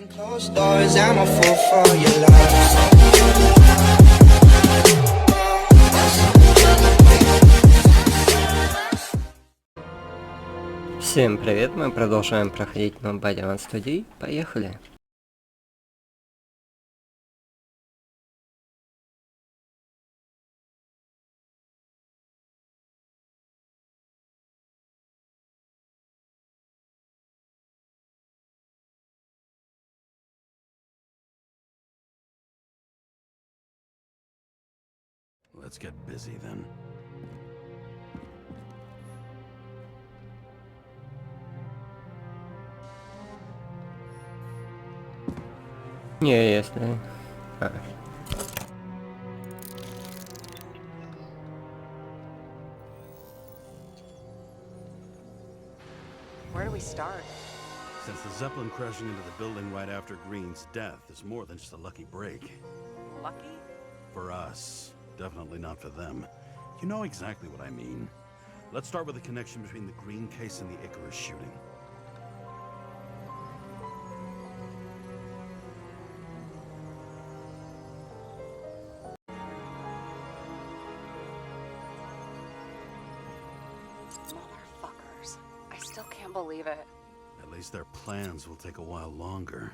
Closed doors, I'm a fool for your love. Всем привет, мы продолжаем проходить Nobody Wants to Die. Поехали! Let's get busy then. Не, если... Where do we start? Since the Zeppelin crashing into the building right after Green's death is more than just a lucky break. Lucky? For us. Definitely not for them. You know exactly what I mean. Let's start with the connection between the Green case and the Icarus shooting. Motherfuckers. I still can't believe it. At least their plans will take a while longer.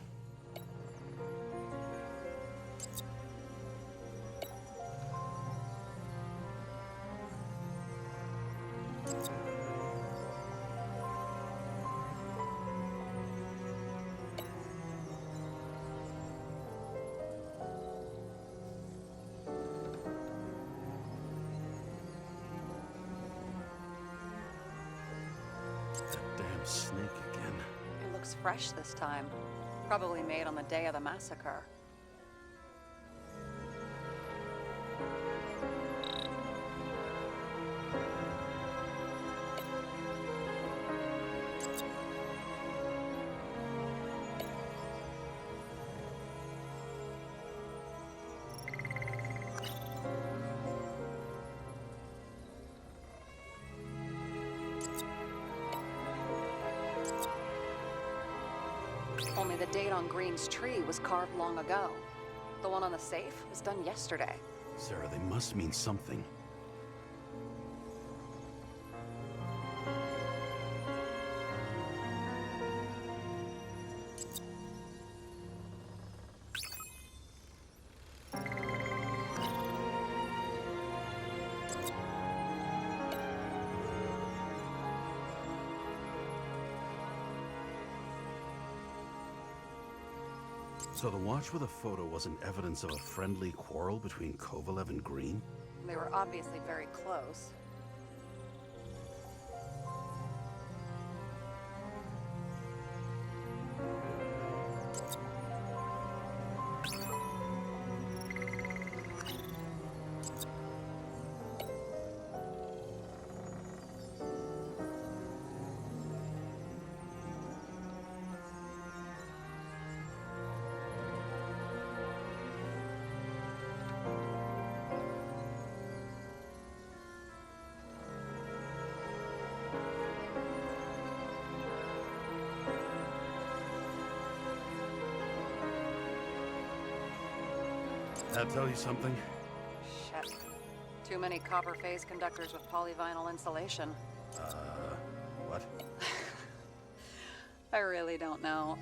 That damn snake again. It looks fresh this time. Probably made on the day of the massacre. Only the date on Green's tree was carved long ago. The one on the safe was done yesterday. Sarah, they must mean something. So the watch with a photo wasn't evidence of a friendly quarrel between Kovalev and Green? They were obviously very close. That tell you something? Shit. Too many copper phase conductors with polyvinyl insulation. What? I really don't know.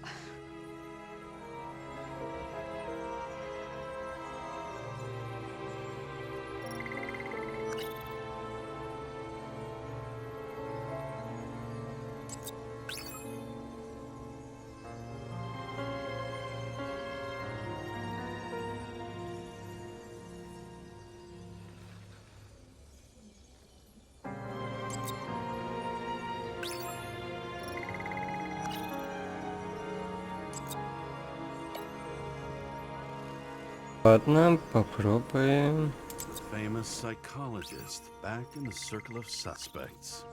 Ладно, попробуем. The famous psychologist, back in the circle of suspects.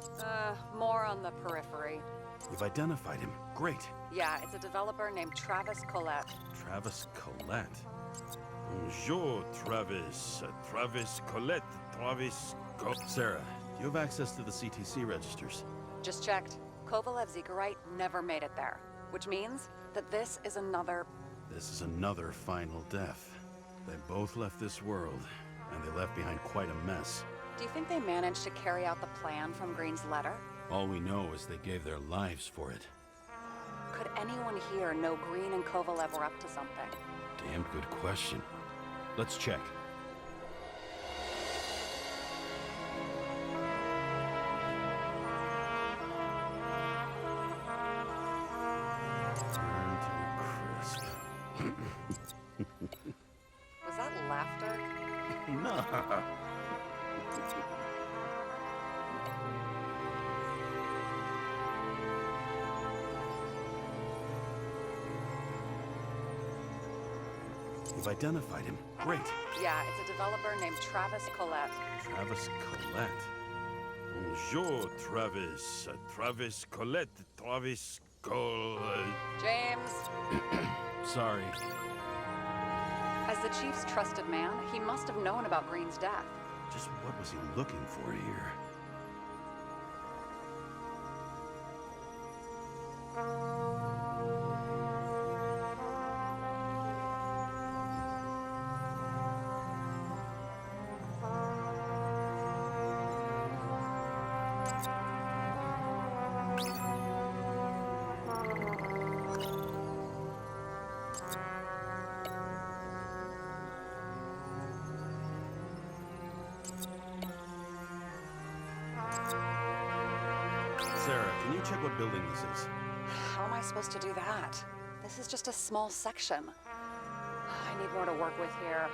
More on the periphery. You've identified him. Great. Yeah, it's a developer named Travis Collette. Travis Collette. Bonjour, Travis. Travis Collette. Sarah, you have access to the CTC registers. Just checked. Kovalev's Icarite never made it there. Which means That this is another... This is another final death. They both left this world, and they left behind quite a mess. Do you think they managed to carry out the plan from Green's letter? All we know is they gave their lives for it. Could anyone here know Green and Kovalev were up to something? Damn good question. Let's check. Burn to a crisp. Was that laughter? No. You've identified him. Great. Yeah, it's a developer named Travis Collette. Travis Collette. Bonjour, Travis. Travis Collette. Travis Collette. James! Sorry. As the Chief's trusted man, he must have known about Green's death. Just what was he looking for here? Sarah, can you check what building this is? How am I supposed to do that? This is just a small section. I need more to work with here.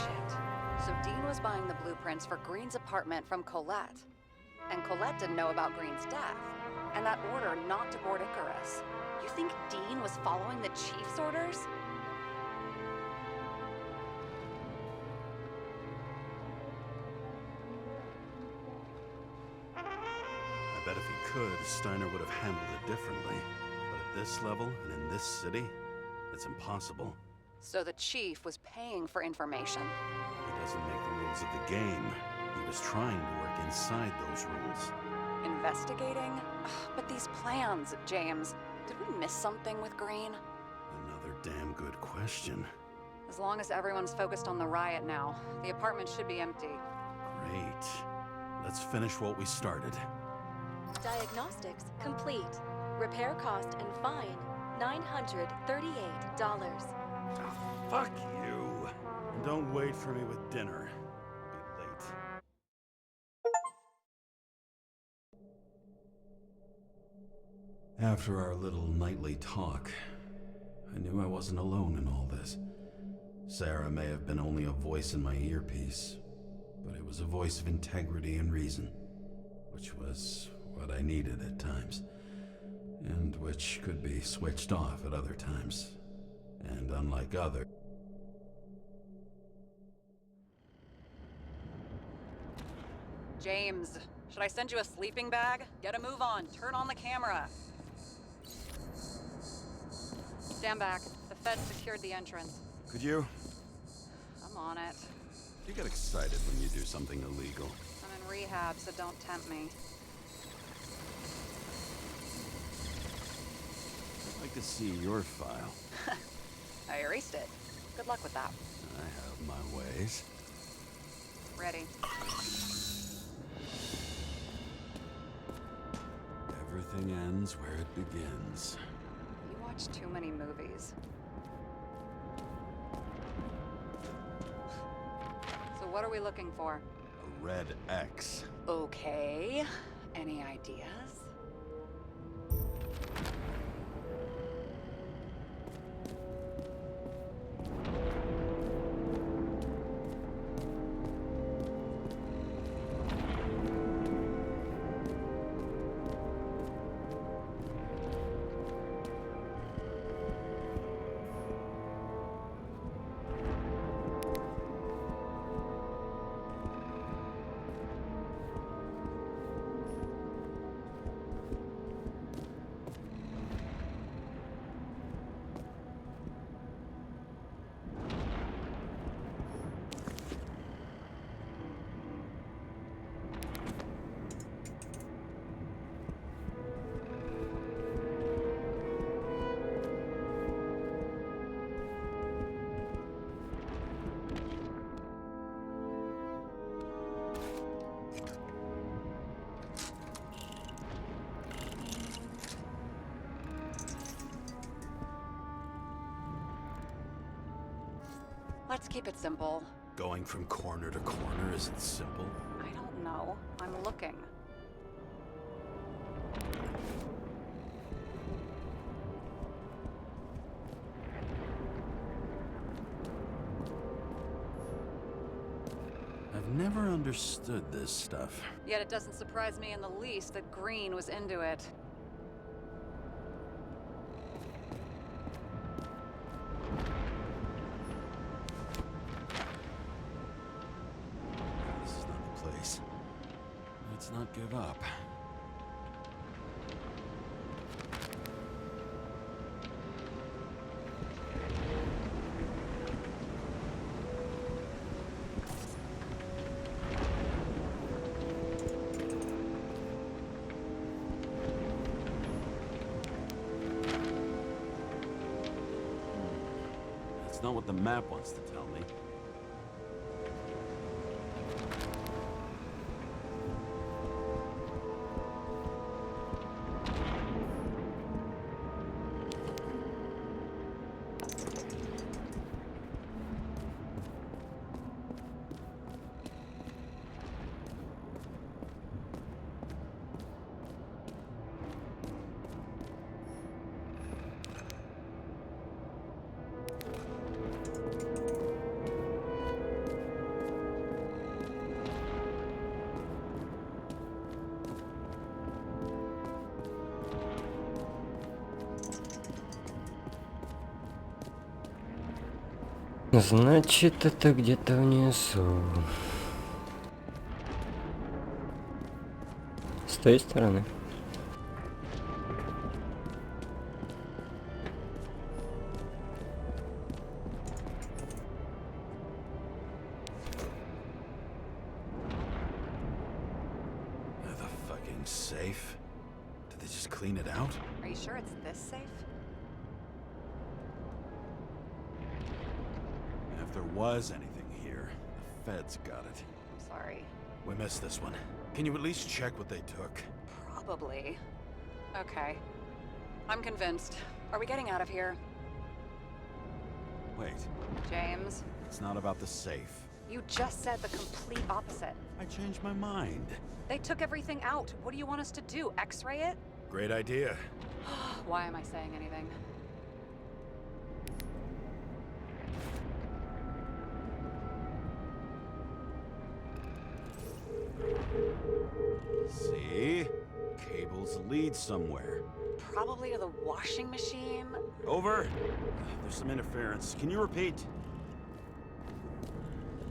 Shit. So Dean was buying the blueprints for Green's apartment from Colette. And Colette didn't know about Green's death. And that order not to board Icarus. You think Dean was following the Chief's orders? I bet if he could, Steiner would have handled it differently. But at this level and in this city, it's impossible. So the Chief was paying for information. He doesn't make the rules of the game. He was trying to work inside those rules. Investigating? Ugh, but these plans, James. Did we miss something with Green? Another damn good question. As long as everyone's focused on the riot now, the apartment should be empty. Great. Let's finish what we started. Diagnostics complete. Repair cost and fine, $938. Fuck you. And don't wait for me with dinner. Be late. After our little nightly talk, I knew I wasn't alone in all this. Sarah may have been only a voice in my earpiece, but it was a voice of integrity and reason, which was what I needed at times, and which could be switched off at other times. And unlike other... James, should I send you a sleeping bag? Get a move on. Turn on the camera. Stand back. The Fed secured the entrance. Could you? I'm on it. You get excited when you do something illegal. I'm in rehab, so don't tempt me. I'd like to see your file. I erased it. Good luck with that. I have my ways. Ready. Everything ends where it begins. You watch too many movies. So what are we looking for? A red X. Okay. Any ideas? Let's keep it simple. Going from corner to corner isn't simple. I don't know. I'm looking. I've never understood this stuff. Yet it doesn't surprise me in the least that Green was into it. This is not the place. Let's not give up. That's not what the map wants to tell me. Значит, это где-то внизу. С той стороны. The fucking safe? Did they just clean it out? Are you sure it's this safe? If there was anything here, the feds got it. I'm sorry. We missed this one. Can you at least check what they took? Probably. Okay. I'm convinced. Are we getting out of here? Wait, James, it's not about the safe. you just said the complete opposite. I changed my mind. They took everything out. What do you want us to do? X-ray it? Great idea. Why am I saying anything? See? Cables lead somewhere. Probably to the washing machine. Over. There's some interference. Can you repeat?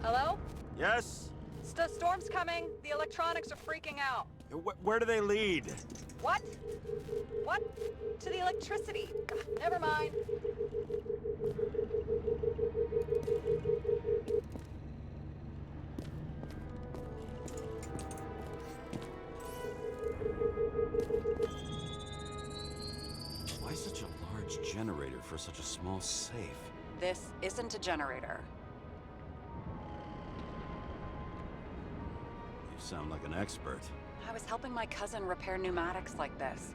Hello? Yes? The storm's coming. The electronics are freaking out. Where do they lead? What? What? To the electricity. Ugh, never mind. Why such a large generator for such a small safe? This isn't a generator. You sound like an expert. I was helping my cousin repair pneumatics like this.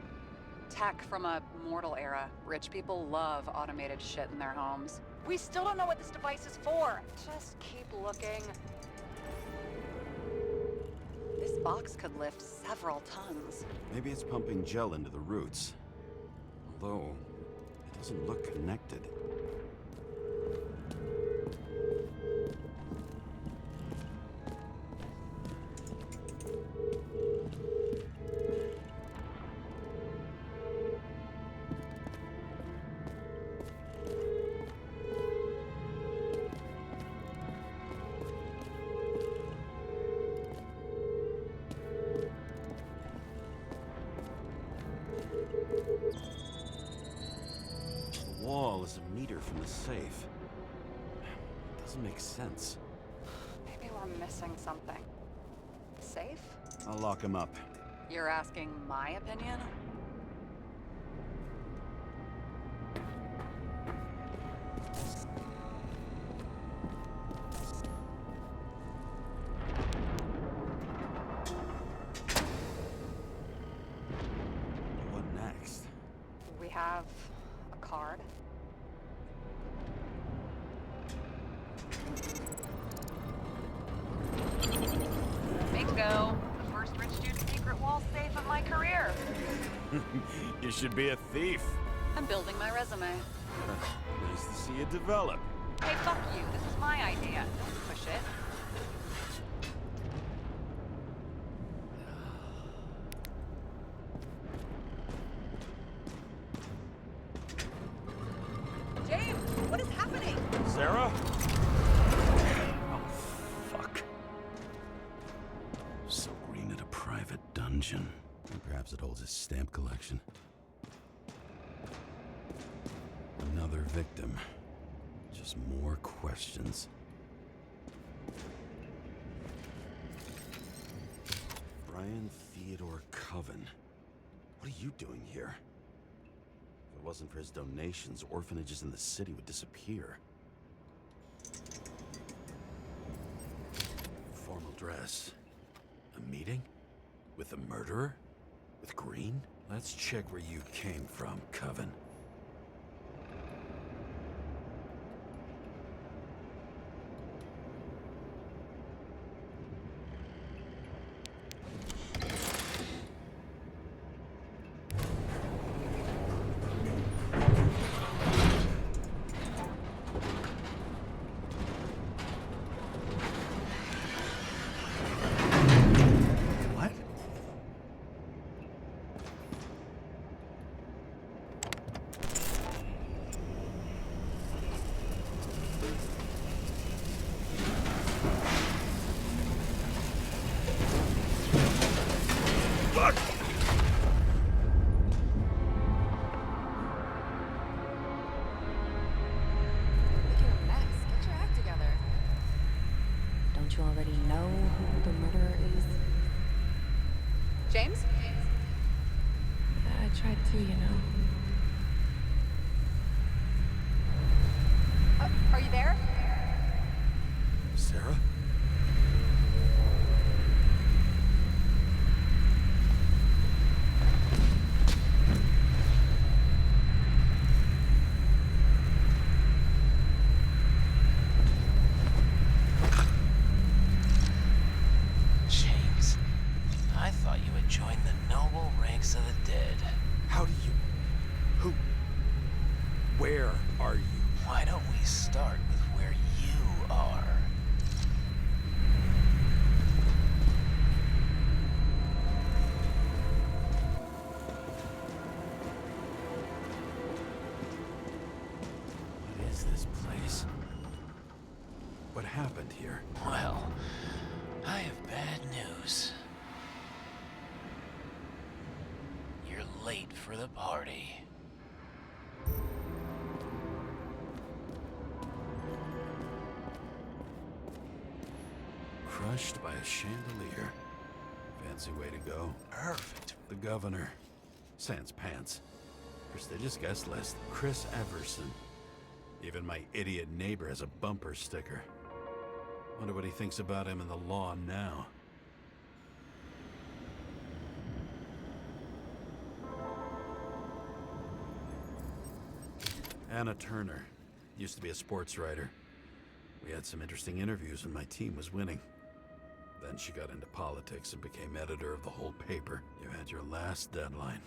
Tech from a mortal era. Rich people love automated shit in their homes. We still don't know what this device is for. Just keep looking. This box could lift several tons. Maybe it's pumping gel into the roots. Although, it doesn't look connected. The wall is a meter from the safe. It doesn't make sense. Maybe we're missing something. Safe? I'll lock him up. You're asking my opinion? What next? We have a card. You should be a thief. I'm building my resume. Nice to see you develop. Hey, fuck you. This is my idea. Don't push it. James, what is happening? Sarah? Oh, fuck. So Green at a private dungeon. And perhaps it holds his stamp collection. Another victim. Just more questions. Brian Theodore Coven. What are you doing here? If it wasn't for his donations, orphanages in the city would disappear. Formal dress. A meeting? With the murderer? With Green? Let's check where you came from, Coven. What? Look, you're a mess. Get your act together. Don't you already know who the murderer is? James? I tried to, you know. Are you there? Sarah? James, I thought you had joined the noble ranks of the dead. How do you... Who... Where are you? Why don't we start with where you are? What is this place? What happened here? Well, I have bad news. You're late for the party. Crushed by a chandelier. Fancy way to go. Perfect. The governor. Sans pants. Prestigious guest list. Chris Everson. Even my idiot neighbor has a bumper sticker. Wonder what he thinks about him in the law now. Anna Turner. Used to be a sports writer. We had some interesting interviews when my team was winning. Then she got into politics and became editor of the whole paper. You had your last deadline.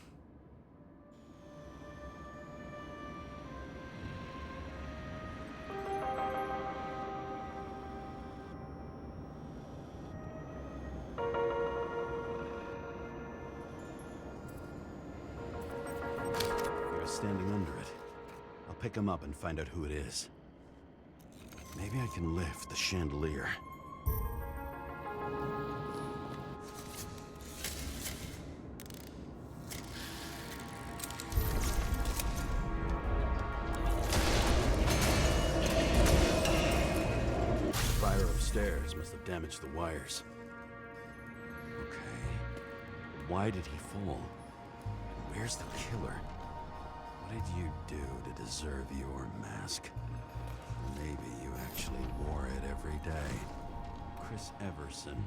He was standing under it. I'll pick him up and find out who it is. Maybe I can lift the chandelier. Fire upstairs must have damaged the wires. Okay. Why did he fall? And where's the killer? What did you do to deserve your mask? Maybe you actually wore it every day. Chris Everson.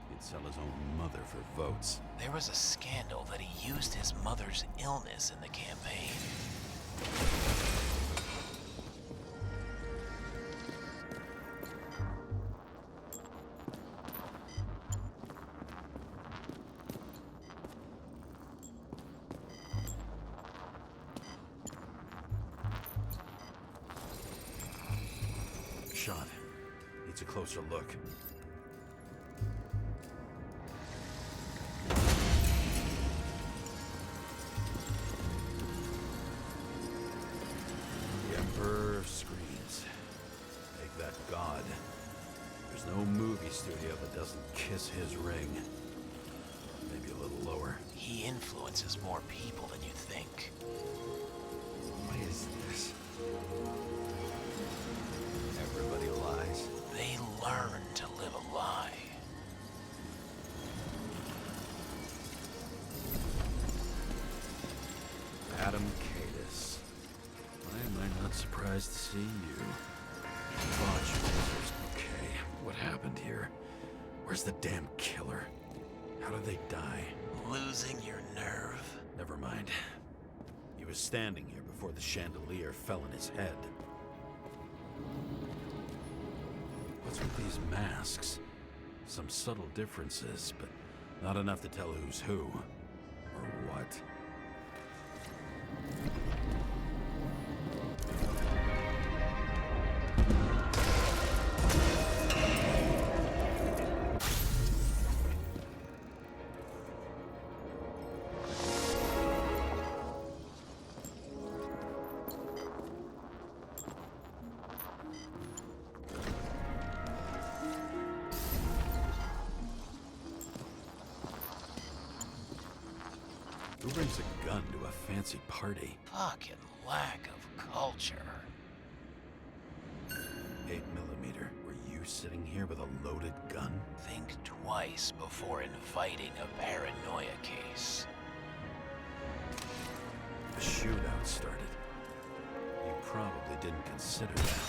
He'd sell his own mother for votes. There was a scandal that he used his mother's illness in the campaign. shot. Needs a closer look. The Emperor screams. Make that God. There's no movie studio that doesn't kiss his ring. Maybe a little lower. He influences more people than you think. Why is this? Everybody lies. They learn to live a lie. Adam Cadis. Why am I not surprised to see you? Watchers. Okay, what happened here? Where's the damn killer? How did they die? Losing your nerve. Never mind. He was standing here before the chandelier fell on his head. What's with these masks? Some subtle differences, but not enough to tell who's who. Or what. Who brings a gun to a fancy party? Fucking lack of culture. 8mm. Were you sitting here with a loaded gun? Think twice before inviting a paranoia case. A shootout started. You probably didn't consider that.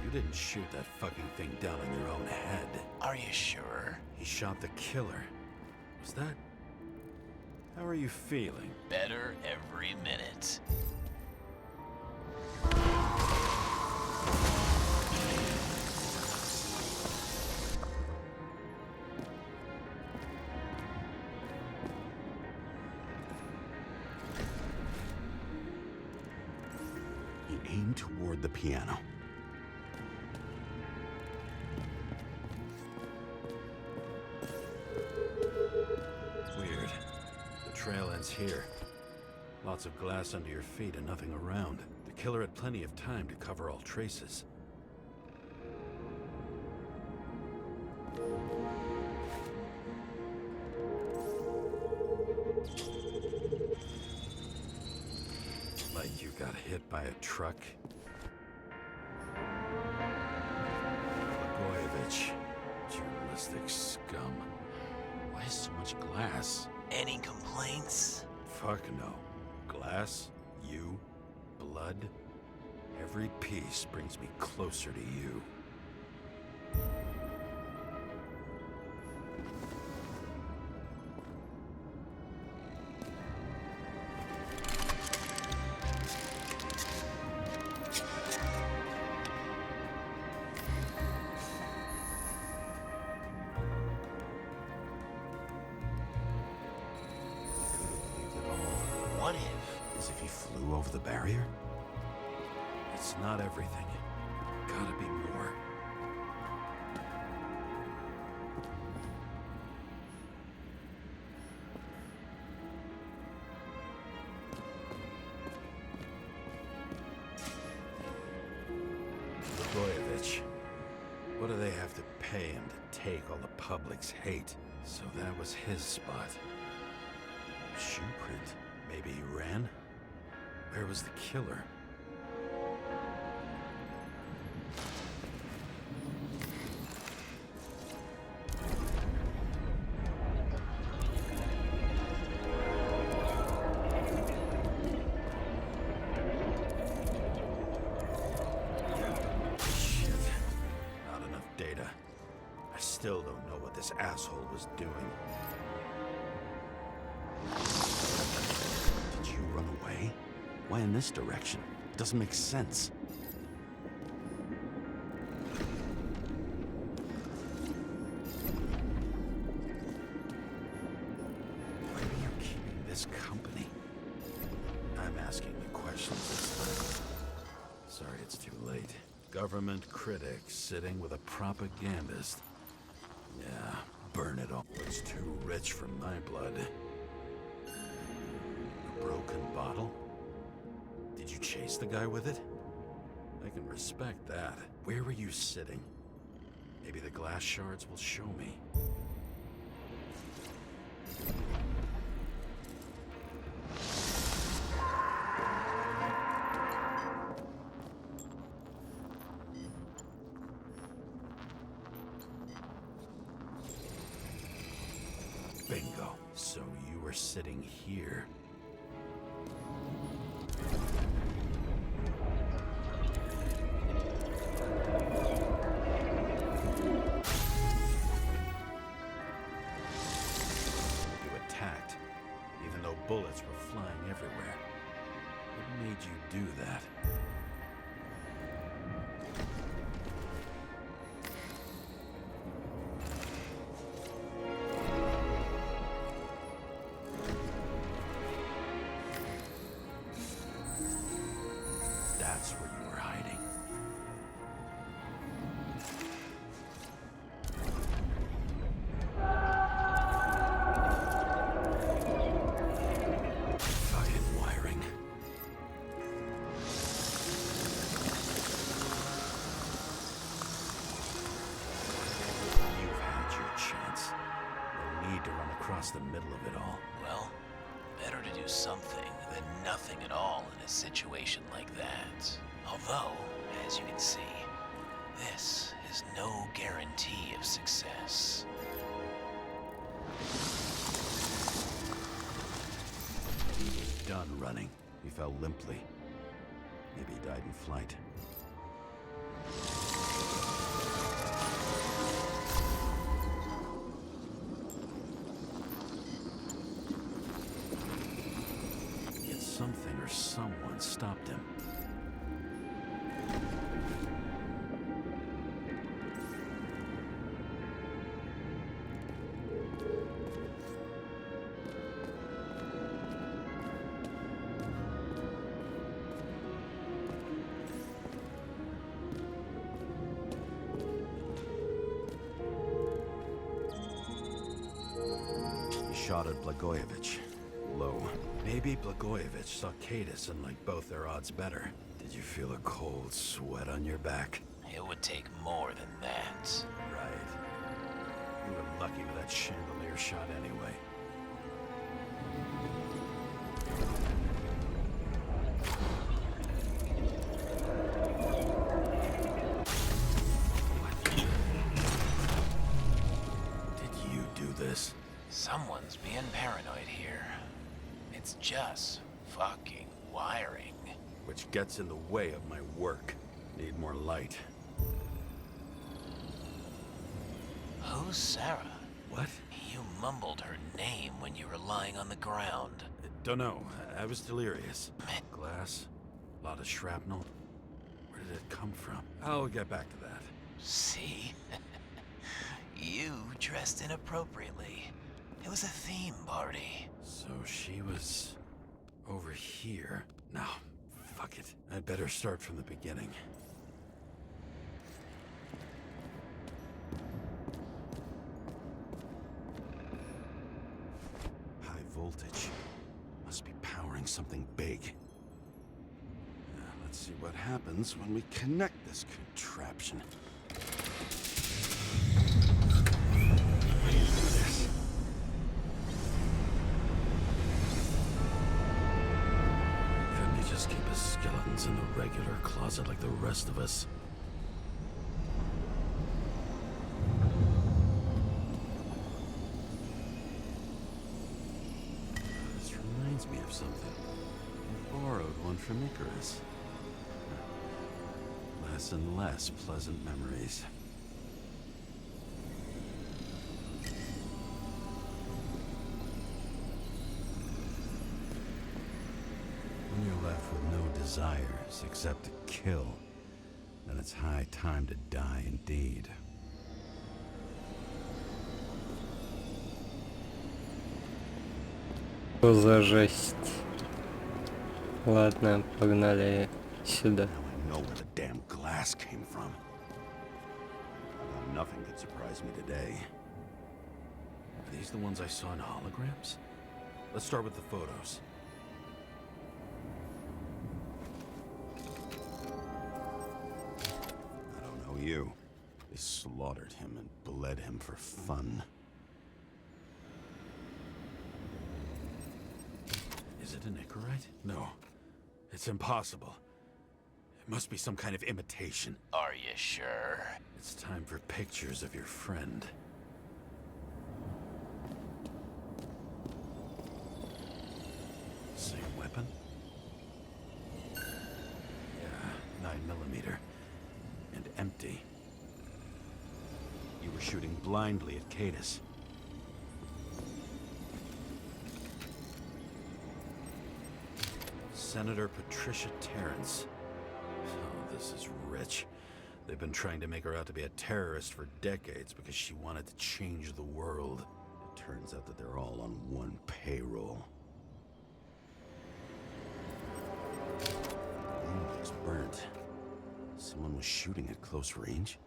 You didn't shoot that fucking thing down on your own head. Are you sure? He shot the killer. Was that... How are you feeling? Better every minute. He aimed toward the piano. Weird. The trail ends here. Lots of glass under your feet and nothing around. The killer had plenty of time to cover all traces. Like you got hit by a truck. Blagojevich, journalistic scum. Why so much glass? Any complaints? Fuck no. Glass, you, blood. Every piece brings me closer to you. What if? As if he flew over the barrier? It's not everything. Gotta be more. Blagojevich. What do they have to pay him to take all the public's hate? So that was his spot. Shoe print. Maybe he ran? Where was the killer? Shit. Not enough data. I still don't know what this asshole was doing. Did you run away? Why in this direction? It doesn't make sense. Why are you keeping this company? asking me questions this time. Sorry it's too late. Government critic sitting with a propagandist. Yeah, burn it all. It's too rich for my blood. A broken bottle? Did you chase the guy with it? I can respect that. Where were you sitting? Maybe the glass shards will show me. Bingo. So you were sitting here. You attacked, even though bullets were flying everywhere. What made you do that? That's where you were hiding. Fucking wiring. You've had your chance. No need to run across the middle of it all. Well, better to do something than nothing at all in a situation like that. Although, as you can see, this is no guarantee of success. He was done running. He fell limply. Maybe he died in flight. Yet something or someone stopped him. He shot at Blagojevich. Low. Maybe Blagojevich saw Cadis and liked both their odds better. Did you feel a cold sweat on your back? It would take more than that. Right. You were lucky with that chandelier shot anyway. Did you do this? Someone's being paranoid here. It's just fucking wiring. Which gets in the way of my work. Need more light. Who's Sarah? What? You mumbled her name when you were lying on the ground. Don't know. I was delirious. Glass? A lot of shrapnel? Where did it come from? I'll get back to that. See? You dressed inappropriately. It was a theme party. So she was over here. No, fuck it. I'd better start from the beginning. High voltage. Must be powering something big. Let's see what happens when we connect this contraption. Couldn't you just keep his skeletons in the regular closet like the rest of us? This reminds me of something. I borrowed one from Icarus. Less and less pleasant memories. When you're left with no desires except to kill, then it's high time to die indeed. Что за жесть? Ладно, погнали сюда. Now I know where the damn glass came from. Nothing could surprise me today. Are these the ones I saw in holograms? Let's start with the photos. I don't know you. They slaughtered him and bled him for fun. Is it an Icarite? No. It's impossible. It must be some kind of imitation. Are you sure? It's time for pictures of your friend. Same weapon? Yeah, 9mm. And empty. You were shooting blindly at Cadus. Senator Patricia Terrence. Oh, this is rich. They've been trying to make her out to be a terrorist for decades because she wanted to change the world. It turns out that they're all on one payroll. Room looks burnt. Someone was shooting at close range?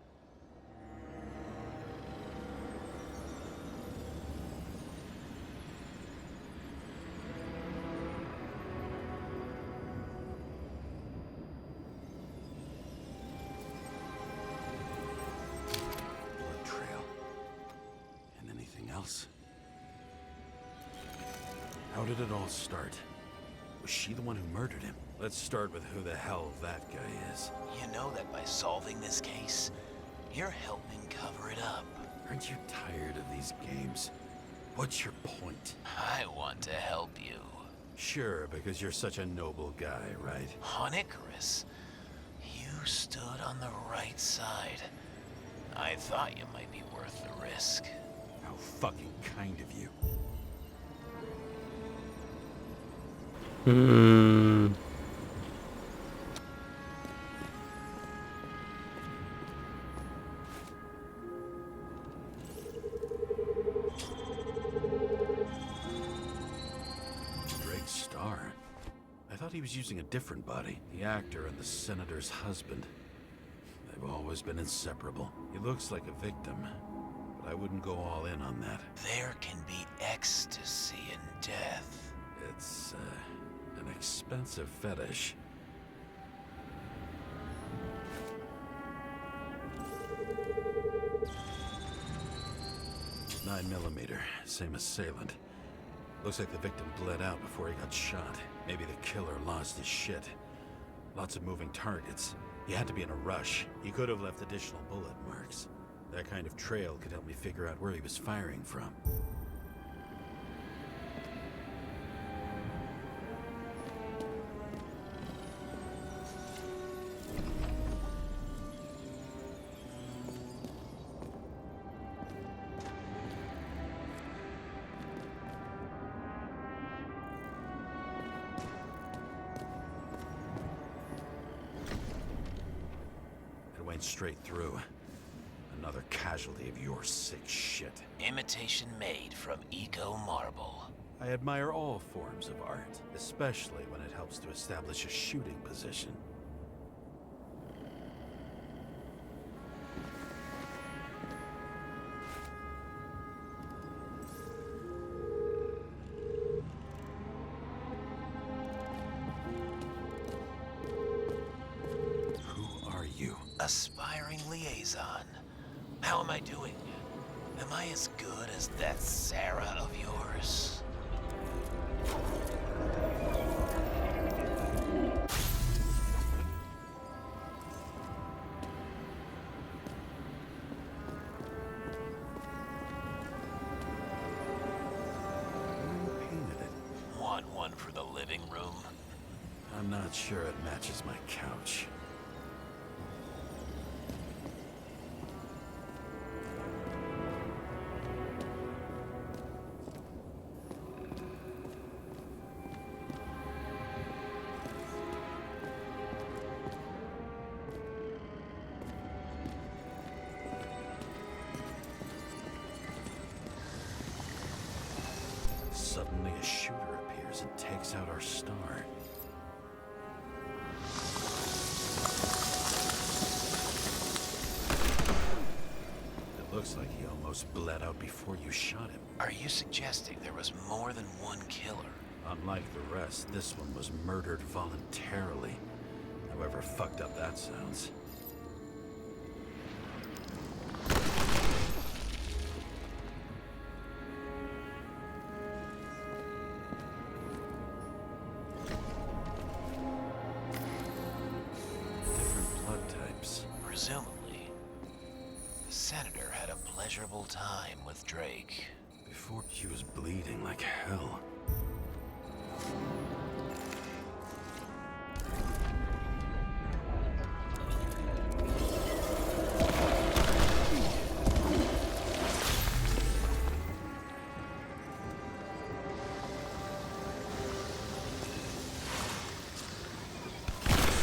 Blood trail. And anything else? How did it all start? Was she the one who murdered him? Let's start with who the hell that guy is. You know that by solving this case, you're helping cover it up. Aren't you tired of these games? What's your point? I want to help you. Sure, because you're such a noble guy, right? On Icarus, you stood on the right side. I thought you might be worth the risk. How fucking kind of you. Hmm. Drake Starr? I thought he was using a different body. The actor and the senator's husband. They've always been inseparable. He looks like a victim, but I wouldn't go all in on that. There can be ecstasy in death. It's, an expensive fetish. .9mm, same assailant. Looks like the victim bled out before he got shot. Maybe the killer lost his shit. Lots of moving targets. He had to be in a rush. He could have left additional bullet marks. That kind of trail could help me figure out where he was firing from. It went straight through. Another casualty of your sick shit. Imitation made from eco marble. I admire all forms of art, especially when it helps to establish a shooting position. Who are you? Aspiring liaison. How am I doing? Am I as good as that Sarah of yours? Who painted it? Want one for the living room? I'm not sure it matches my couch. Suddenly a shooter appears and takes out our star. let out before you shot him. Are you suggesting there was more than one killer? Unlike the rest, this one was murdered voluntarily. However fucked up that sounds. Different blood types. Presumably, the senator had a pleasurable time with Drake. Before she was bleeding like hell.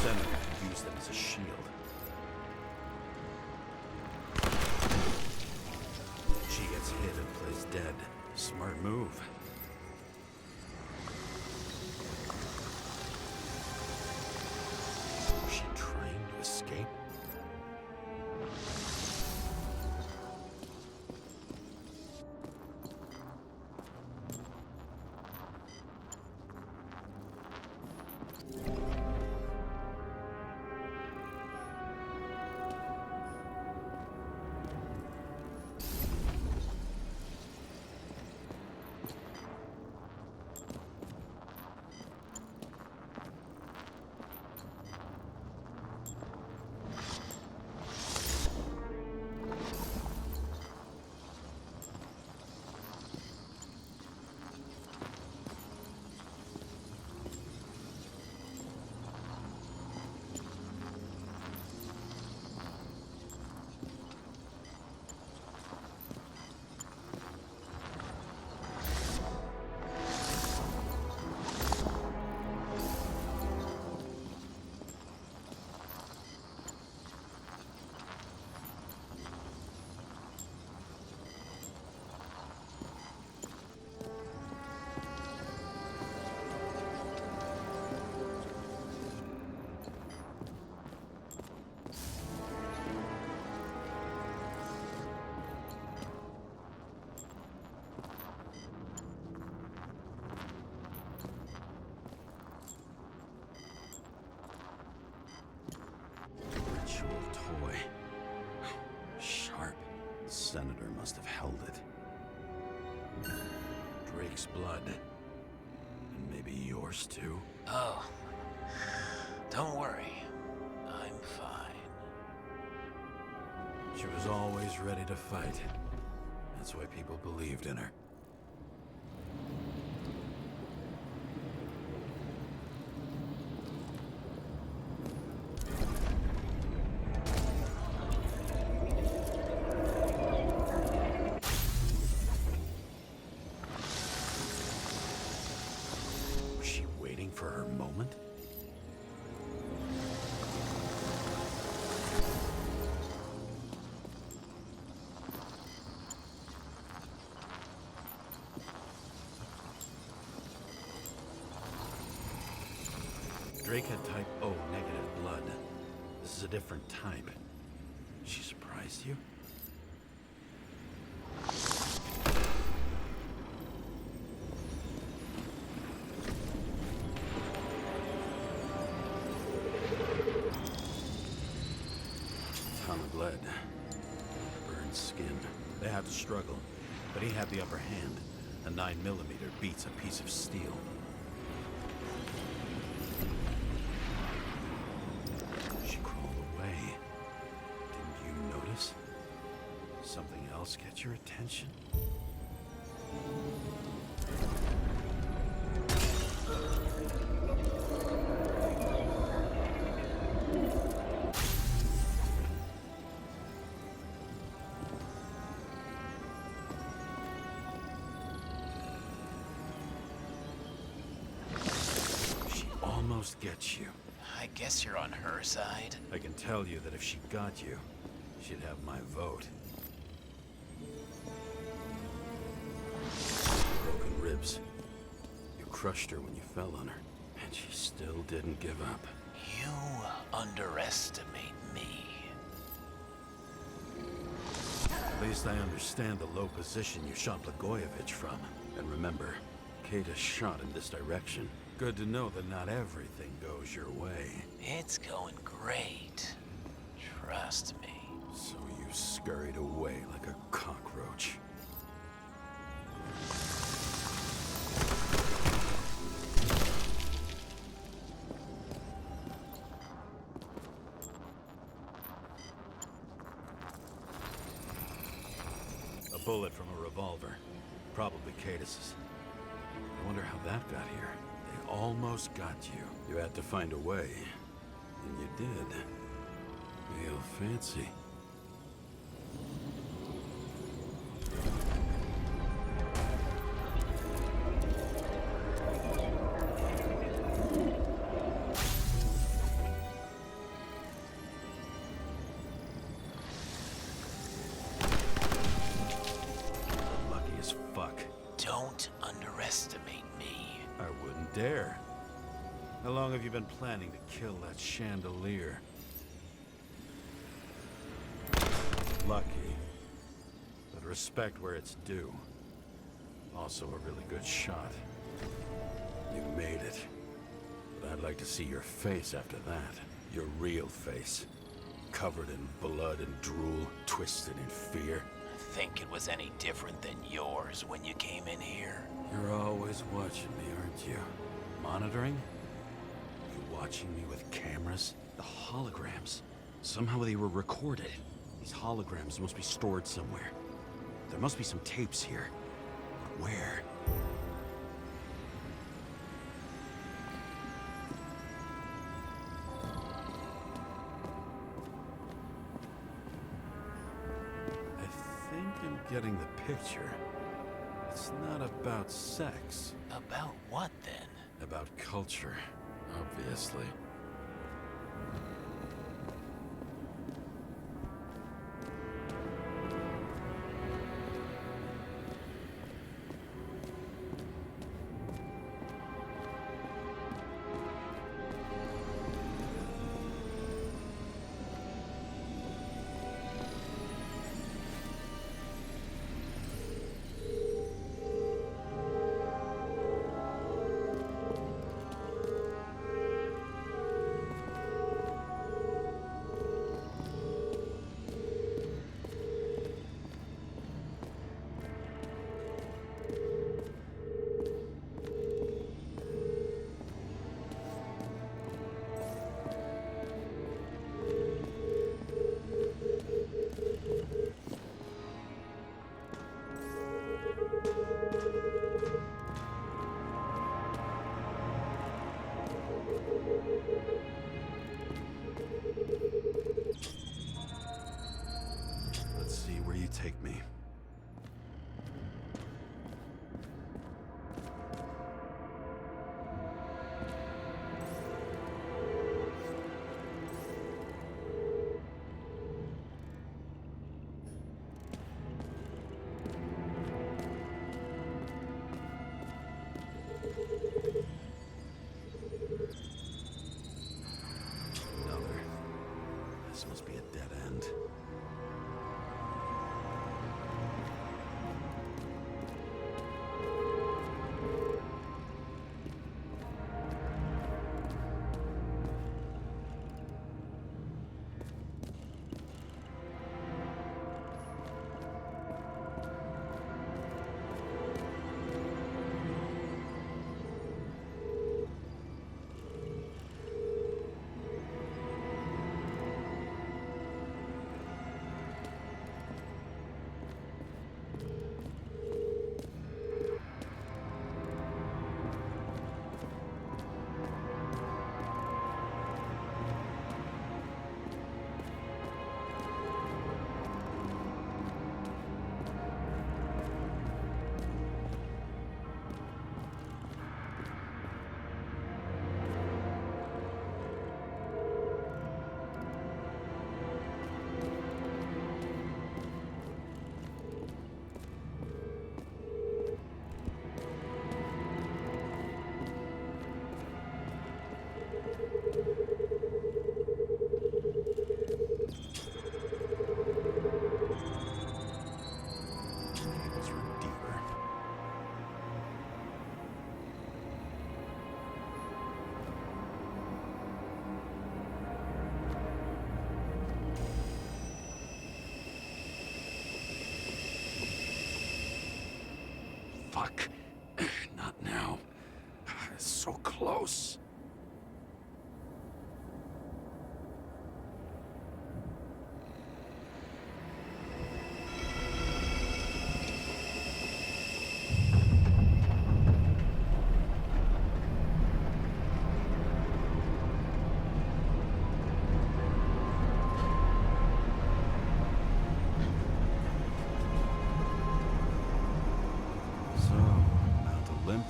Senator could use them as a shield. She gets hit and plays dead. Smart move. Was she trying to escape? Ritual toy. Sharp. The senator must have held it. Drake's blood. And maybe yours too. Oh, don't worry. I'm fine. She was always ready to fight. That's why people believed in her. Was she waiting for her moment? Drake had type O negative blood. This is a different type. She surprised you? Ton of lead. Burned skin. They had to struggle, but he had the upper hand. A 9mm beats a piece of steel. She crawled away. Didn't you notice? Something else get your attention? She almost gets you. I guess you're on her side. I can tell you that if she got you, she'd have my vote. Broken ribs. You crushed her when you fell on her, and she still didn't give up. You underestimate me. At least I understand the low position you shot Blagojevich from. And remember, Kata shot in this direction. Good to know that not everything goes your way. It's going great. Trust me. So you scurried away like a cockroach. A bullet from a revolver. Probably Cadis's. I wonder how that got here. They almost got you. You had to find a way. And you did. Real fancy. Lucky as fuck. Don't underestimate me. I wouldn't dare. How long have you been planning to kill that chandelier? Lucky. But respect where it's due. Also a really good shot. You made it. But I'd like to see your face after that. Your real face. Covered in blood and drool, twisted in fear. Think it was any different than yours when you came in here? You're always watching me, aren't you? Monitoring? You watching me with cameras? The holograms. Somehow they were recorded. These holograms must be stored somewhere. There must be some tapes here. But where? I think I'm getting the picture. It's not about sex. About what then? About culture, obviously.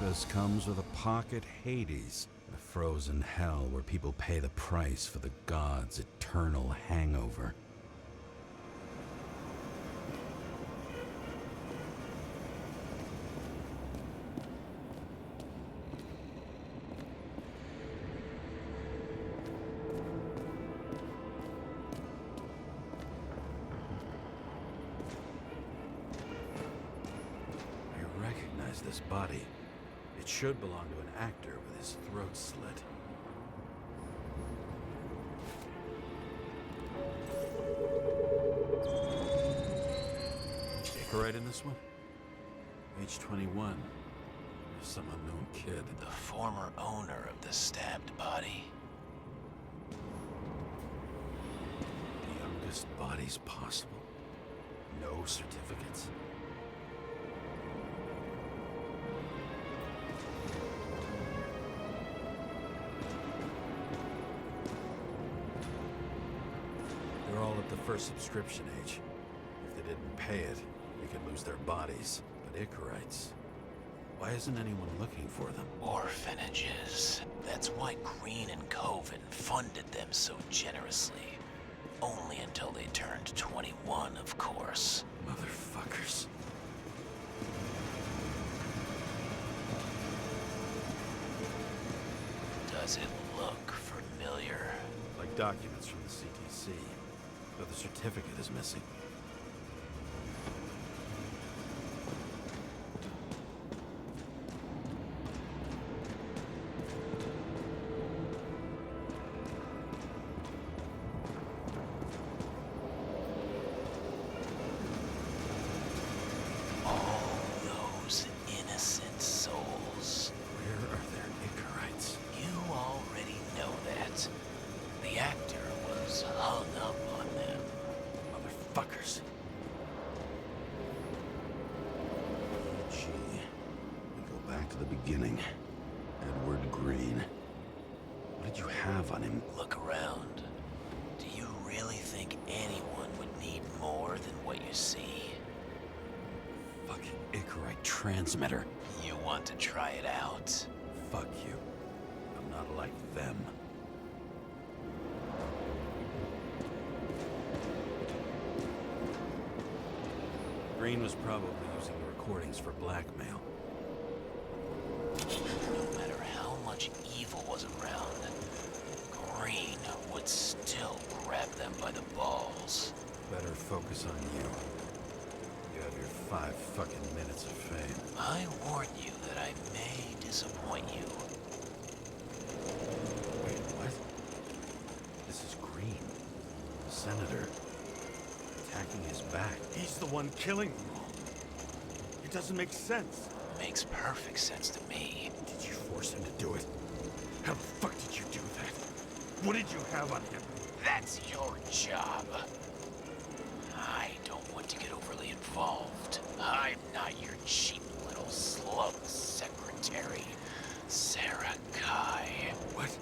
Exodus comes with a pocket Hades, a frozen hell where people pay the price for the gods' eternal hangover. I recognize this body. It should belong to an actor with his throat slit. Icarite in this one? Age 21. Some unknown kid. The former owner of the stabbed body. The youngest bodies possible. No certificates. They're all at the first subscription age. If they didn't pay it, they could lose their bodies. But Icarites, why isn't anyone looking for them? Orphanages. That's why Green and Coven funded them so generously. Only until they turned 21, of course. Motherfuckers. Does it look familiar? Like documents from the CTC. Though the certificate is missing. All those innocent souls. Where are their Icarites? You already know that. The actor was hung up on them. Motherfuckers. Gee, we go back to the beginning. Edward Green. What did you have on him? Look around. Do you really think anyone would need more than what you see? Fucking Icarite transmitter. You want to try it out? Fuck you. I'm not like them. Green was probably using the recordings for blackmail. No matter how much evil was around, Green would still grab them by the balls. Better focus on you. You have your 5 fucking minutes of fame. I warn you that I may disappoint you. Wait, what? This is Green. Senator. Attacking his back. He's the one killing them all. It doesn't make sense. Makes perfect sense to me. Did you force him to do it? How the fuck did you do that? What did you have on him? That's your job. I don't want to get overly involved. I'm not your cheap little slug secretary, Sarah Kai. What?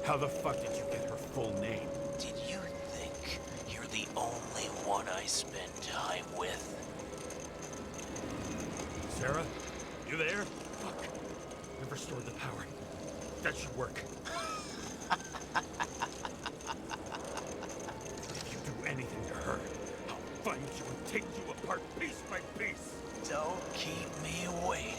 How the fuck did you get her full name? Did you think you're the only one I spend time with? Sarah? You there? Fuck. I've restored the power. That should work. If you do anything to her, I'll find you and take you apart piece by piece. Don't keep me waiting.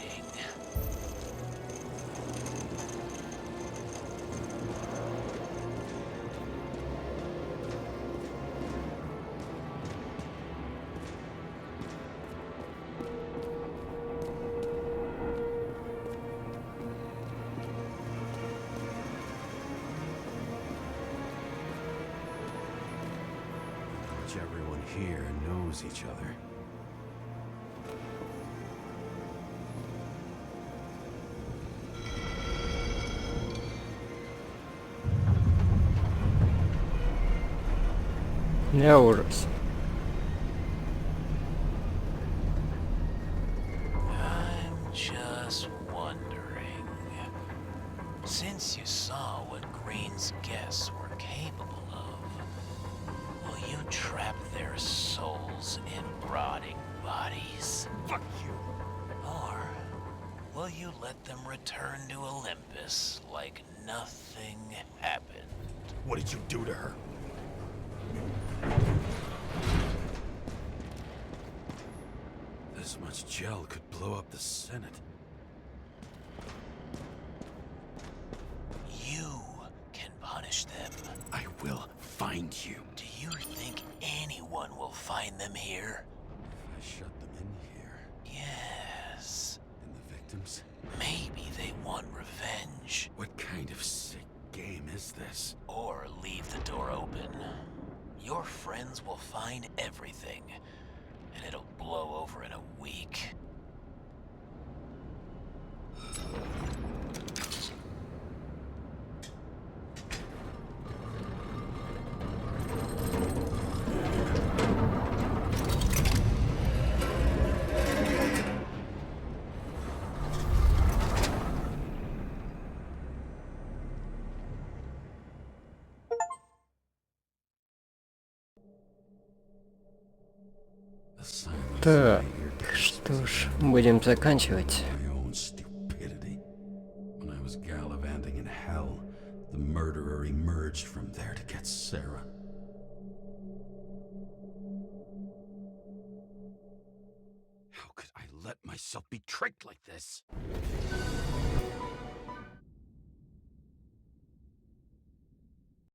Everyone here knows each other. Neurus. I'm just wondering, since you saw what Green's guests were capable of, will you trap their souls in rotting bodies? Fuck you. Or will you let them return to Olympus like nothing happened? What did you do to her? This much gel could blow up the Senate. You can punish them. I will find you. Do you think anyone will find them here? If I shut them in here, Yes. and the victims? Maybe they want revenge. What kind of sick game is this? Or leave the door open. Your friends will find everything, and it'll blow over in a week. The silence Так, in my ear что ж, будем заканчивать. my own stupidity. When I was gallivanting in hell, the murderer emerged from there to get Sarah. How could I let myself be tricked like this?